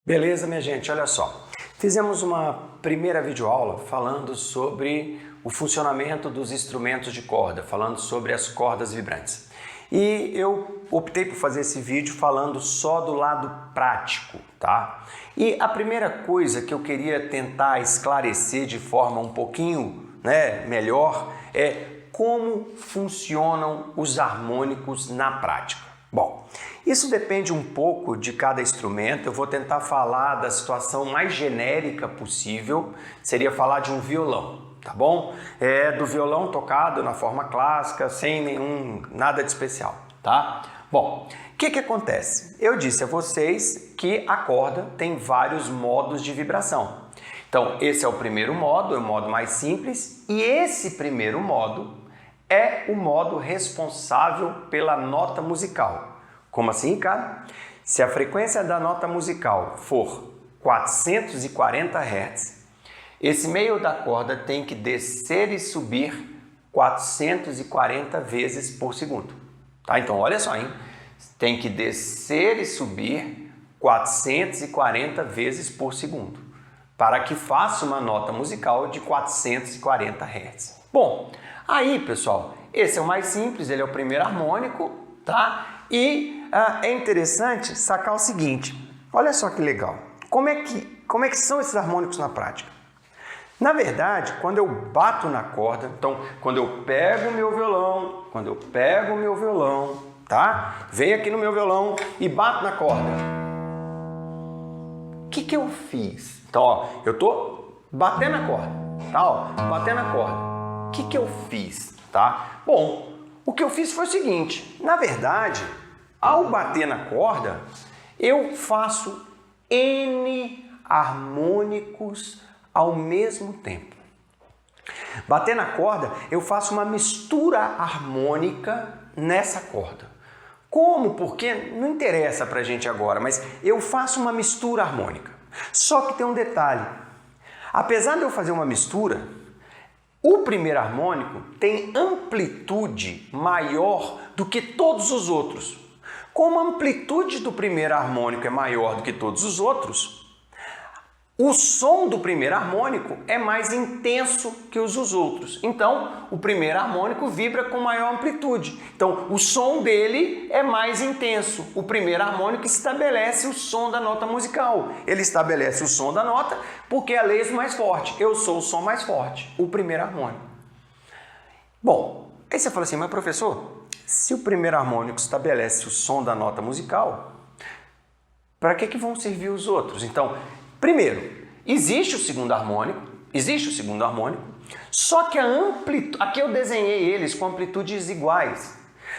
Beleza, minha gente? Olha só. Fizemos uma primeira videoaula falando sobre o funcionamento dos instrumentos de corda, falando sobre as cordas vibrantes. E eu optei por fazer esse vídeo falando só do lado prático, tá? E a primeira coisa que eu queria tentar esclarecer de forma um pouquinho, melhor é como funcionam os harmônicos na prática. Bom, isso depende um pouco de cada instrumento. Eu vou tentar falar da situação mais genérica possível, seria falar de um violão, tá bom? Do violão tocado na forma clássica, sem nada de especial, tá? Bom, o que acontece? Eu disse a vocês que a corda tem vários modos de vibração. Então, esse é o primeiro modo, é o modo mais simples, e esse primeiro modo é o modo responsável pela nota musical. Como assim, cara? Se a frequência da nota musical for 440 Hz, esse meio da corda tem que descer e subir 440 vezes por segundo. Tá? Então, olha só, hein? Tem que descer e subir 440 vezes por segundo, para que faça uma nota musical de 440 Hz. Bom, aí, pessoal, esse é o mais simples, ele é o primeiro harmônico, tá? E é interessante sacar o seguinte, olha só que legal, como é que são esses harmônicos na prática? Na verdade, quando eu bato na corda, então, quando eu pego o meu violão, tá? Venho aqui no meu violão e bato na corda. O que eu fiz? Então, ó, eu tô batendo a corda, tá? Ó, batendo a corda. O que eu fiz, tá? Bom, o que eu fiz foi o seguinte, na verdade, ao bater na corda, eu faço N harmônicos ao mesmo tempo. Bater na corda, eu faço uma mistura harmônica nessa corda. Como? Porque não interessa pra gente agora, mas eu faço uma mistura harmônica. Só que tem um detalhe. Apesar de eu fazer uma mistura, o primeiro harmônico tem amplitude maior do que todos os outros. Como a amplitude do primeiro harmônico é maior do que todos os outros, o som do primeiro harmônico é mais intenso que os dos outros. Então, o primeiro harmônico vibra com maior amplitude. Então, o som dele é mais intenso. O primeiro harmônico estabelece o som da nota musical. Ele estabelece o som da nota porque é a lei mais forte. Eu sou o som mais forte, o primeiro harmônico. Bom, aí você fala assim, mas professor, se o primeiro harmônico estabelece o som da nota musical, para que vão servir os outros? Então, primeiro, existe o segundo harmônico, só que a amplitude, aqui eu desenhei eles com amplitudes iguais,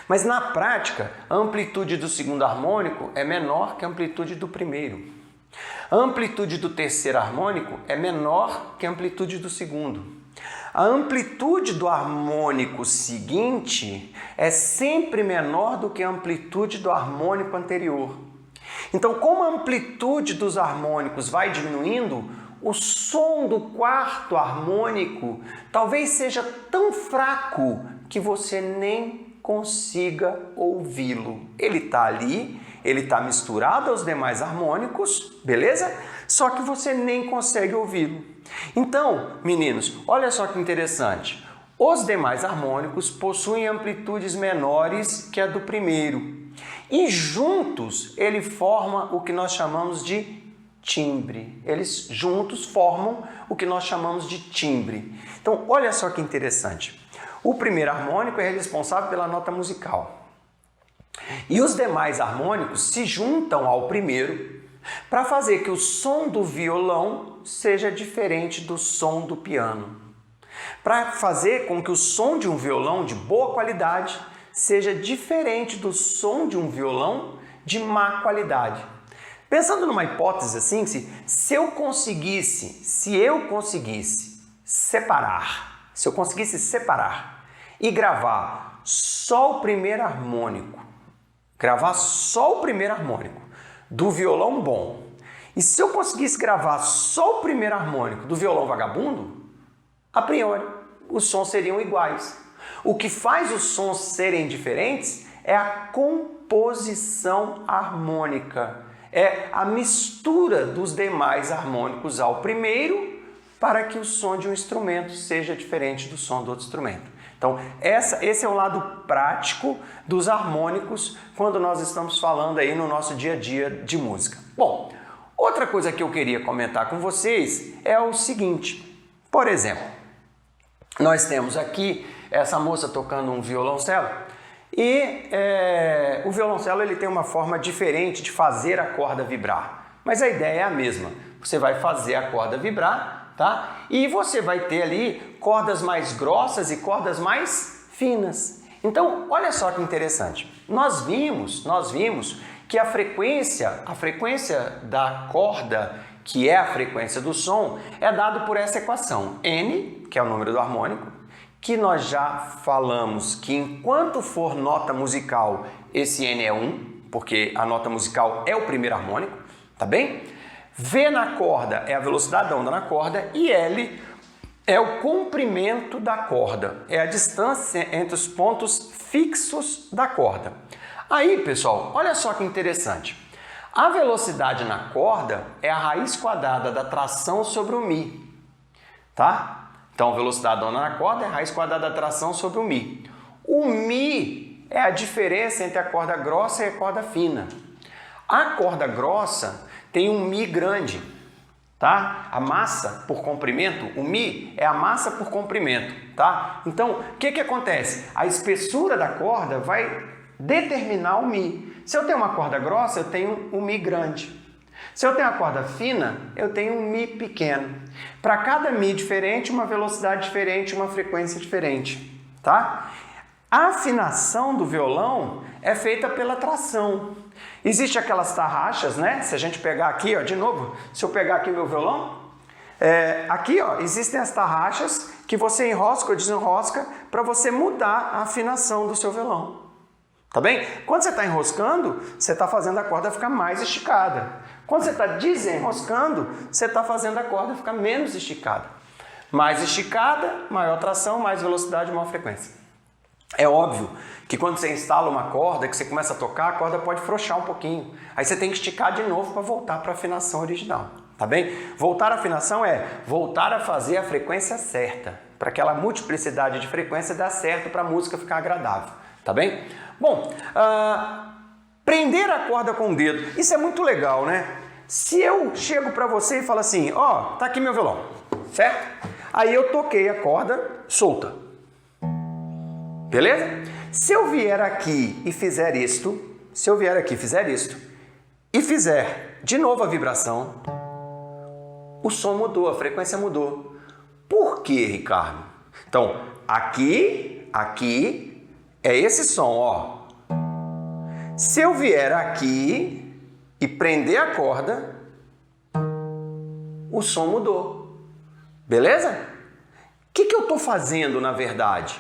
mas na prática a amplitude do segundo harmônico é menor que a amplitude do primeiro. A amplitude do terceiro harmônico é menor que a amplitude do segundo. A amplitude do harmônico seguinte é sempre menor do que a amplitude do harmônico anterior. Então, como a amplitude dos harmônicos vai diminuindo, o som do quarto harmônico talvez seja tão fraco que você nem consiga ouvi-lo. Ele está ali, ele está misturado aos demais harmônicos, beleza? Só que você nem consegue ouvi-lo. Então, meninos, olha só que interessante. Os demais harmônicos possuem amplitudes menores que a do primeiro. E juntos ele forma o que nós chamamos de timbre. Eles juntos formam o que nós chamamos de timbre. Então, olha só que interessante. O primeiro harmônico é responsável pela nota musical. E os demais harmônicos se juntam ao primeiro para fazer que o som do violão seja diferente do som do piano. Para fazer com que o som de um violão de boa qualidade seja diferente do som de um violão de má qualidade. Pensando numa hipótese assim, se eu conseguisse separar e gravar só o primeiro harmônico, do violão bom, e se eu conseguisse gravar só o primeiro harmônico do violão vagabundo, a priori os sons seriam iguais. O que faz os sons serem diferentes é a composição harmônica. é a mistura dos demais harmônicos ao primeiro para que o som de um instrumento seja diferente do som do outro instrumento. Então, esse é o lado prático dos harmônicos quando nós estamos falando aí no nosso dia a dia de música. Bom, outra coisa que eu queria comentar com vocês é o seguinte, por exemplo, nós temos aqui essa moça tocando um violoncelo e o violoncelo ele tem uma forma diferente de fazer a corda vibrar, mas a ideia é a mesma, você vai fazer a corda vibrar, tá? E você vai ter ali cordas mais grossas e cordas mais finas. Então, olha só que interessante. Nós vimos que a frequência da corda, que é a frequência do som, é dado por essa equação. N, que é o número do harmônico, que nós já falamos que enquanto for nota musical, esse N é 1, porque a nota musical é o primeiro harmônico, tá bem? V na corda é a velocidade da onda na corda e L é o comprimento da corda, é a distância entre os pontos fixos da corda. Aí, pessoal, olha só que interessante. A velocidade na corda é a raiz quadrada da tração sobre o Mi, tá? Então, a velocidade da onda na corda é a raiz quadrada da tração sobre o Mi. O Mi é a diferença entre a corda grossa e a corda fina. A corda grossa tem um Mi grande, tá? A massa por comprimento, o Mi é a massa por comprimento, tá? Então, o que acontece? A espessura da corda vai determinar o Mi. Se eu tenho uma corda grossa, eu tenho um Mi grande. Se eu tenho uma corda fina, eu tenho um Mi pequeno. Para cada Mi diferente, uma velocidade diferente, uma frequência diferente, tá? A afinação do violão é feita pela tração. Existe aquelas tarraxas, né? Se a gente pegar aqui, ó, de novo, se eu pegar aqui meu violão, aqui, ó, existem as tarraxas que você enrosca ou desenrosca para você mudar a afinação do seu violão. Tá bem? Quando você está enroscando, você está fazendo a corda ficar mais esticada. Quando você está desenroscando, você está fazendo a corda ficar menos esticada. Mais esticada, maior tração, mais velocidade, maior frequência. É óbvio que quando você instala uma corda, que você começa a tocar, a corda pode frouxar um pouquinho. Aí você tem que esticar de novo para voltar para a afinação original, tá bem? Voltar à afinação é voltar a fazer a frequência certa, para aquela multiplicidade de frequência dar certo para a música ficar agradável, tá bem? Bom, prender a corda com o dedo, isso é muito legal, né? Se eu chego para você e falo assim, ó, tá aqui meu violão, certo? Aí eu toquei a corda solta. Beleza? Se eu vier aqui e fizer isto, e fizer de novo a vibração, o som mudou, a frequência mudou. Por quê, Ricardo? Então, aqui é esse som, ó. Se eu vier aqui e prender a corda, o som mudou. Beleza? O que eu estou fazendo, na verdade?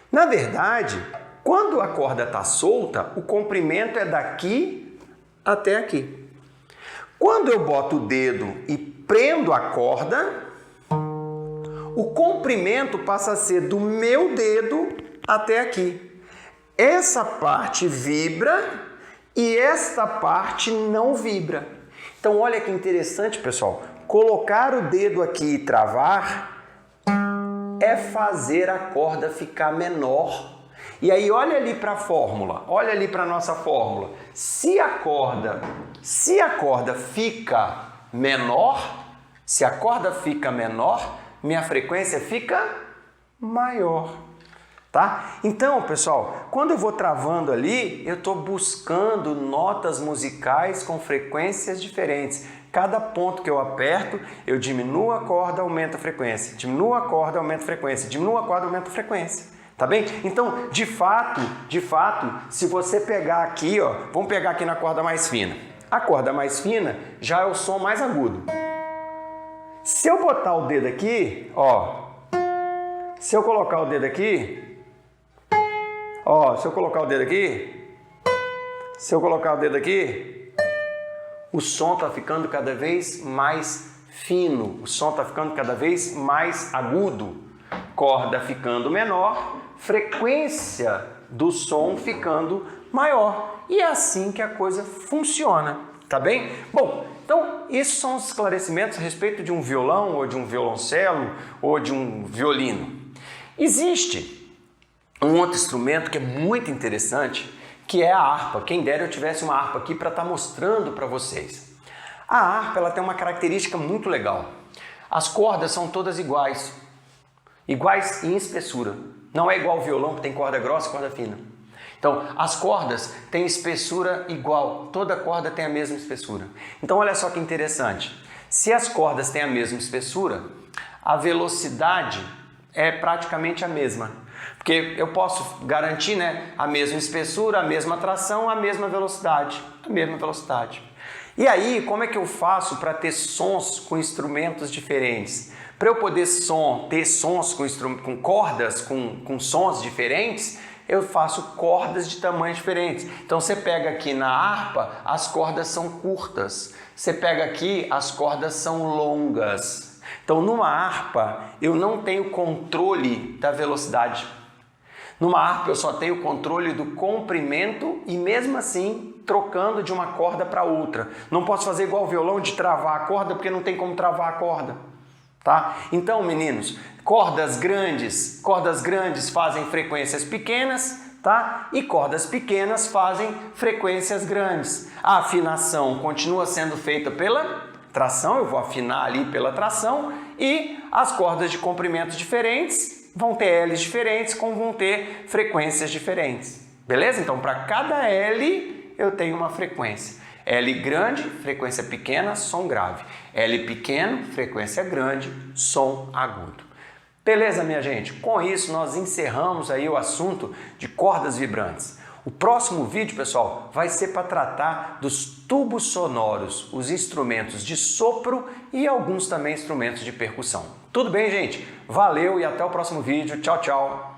Na verdade, quando a corda está solta, o comprimento é daqui até aqui. Quando eu boto o dedo e prendo a corda, o comprimento passa a ser do meu dedo até aqui. Essa parte vibra e esta parte não vibra. Então, olha que interessante, pessoal. Colocar o dedo aqui e travar é fazer a corda ficar menor. E aí olha ali para a fórmula, olha ali para a nossa fórmula. Se a corda fica menor, minha frequência fica maior, tá? Então, pessoal, quando eu vou travando ali, eu estou buscando notas musicais com frequências diferentes. Cada ponto que eu aperto, eu diminuo a corda, aumento a frequência. Diminuo a corda, aumento a frequência. Diminuo a corda, aumento a frequência. Tá bem? Então, de fato, se você pegar aqui, ó, vamos pegar aqui na corda mais fina. A corda mais fina já é o som mais agudo. Se eu botar o dedo aqui, ó, se eu colocar o dedo aqui, o som está ficando cada vez mais fino, o som está ficando cada vez mais agudo, corda ficando menor, frequência do som ficando maior. E é assim que a coisa funciona, Tá bem? Bom, então esses são os esclarecimentos a respeito de um violão, ou de um violoncelo, ou de um violino. Existe um outro instrumento que é muito interessante, que é a harpa. Quem dera eu tivesse uma harpa aqui para estar mostrando para vocês. A harpa ela tem uma característica muito legal. As cordas são todas iguais em espessura. Não é igual ao violão, que tem corda grossa e corda fina. Então, as cordas têm espessura igual, toda corda tem a mesma espessura. Então, olha só que interessante. Se as cordas têm a mesma espessura, a velocidade é praticamente a mesma. Porque eu posso garantir, né, a mesma espessura, a mesma tração, a mesma velocidade. E aí, como é que eu faço para ter sons com instrumentos diferentes? Para eu poder ter sons com cordas, com sons diferentes, eu faço cordas de tamanhos diferentes. Então você pega aqui na harpa, as cordas são curtas. Você pega aqui, as cordas são longas. Então numa harpa, eu não tenho controle da velocidade. Numa harpa eu só tenho controle do comprimento e mesmo assim trocando de uma corda para outra. Não posso fazer igual o violão de travar a corda porque não tem como travar a corda. Tá? Então, meninos, cordas grandes fazem frequências pequenas, tá? E cordas pequenas fazem frequências grandes. A afinação continua sendo feita pela tração, eu vou afinar ali pela tração, e as cordas de comprimentos diferentes vão ter L's diferentes, como vão ter frequências diferentes. Beleza? Então, para cada L eu tenho uma frequência. L grande, frequência pequena, som grave. L pequeno, frequência grande, som agudo. Beleza, minha gente? Com isso, nós encerramos aí o assunto de cordas vibrantes. O próximo vídeo, pessoal, vai ser para tratar dos tubos sonoros, os instrumentos de sopro e alguns também instrumentos de percussão. Tudo bem, gente? Valeu e até o próximo vídeo. Tchau, tchau!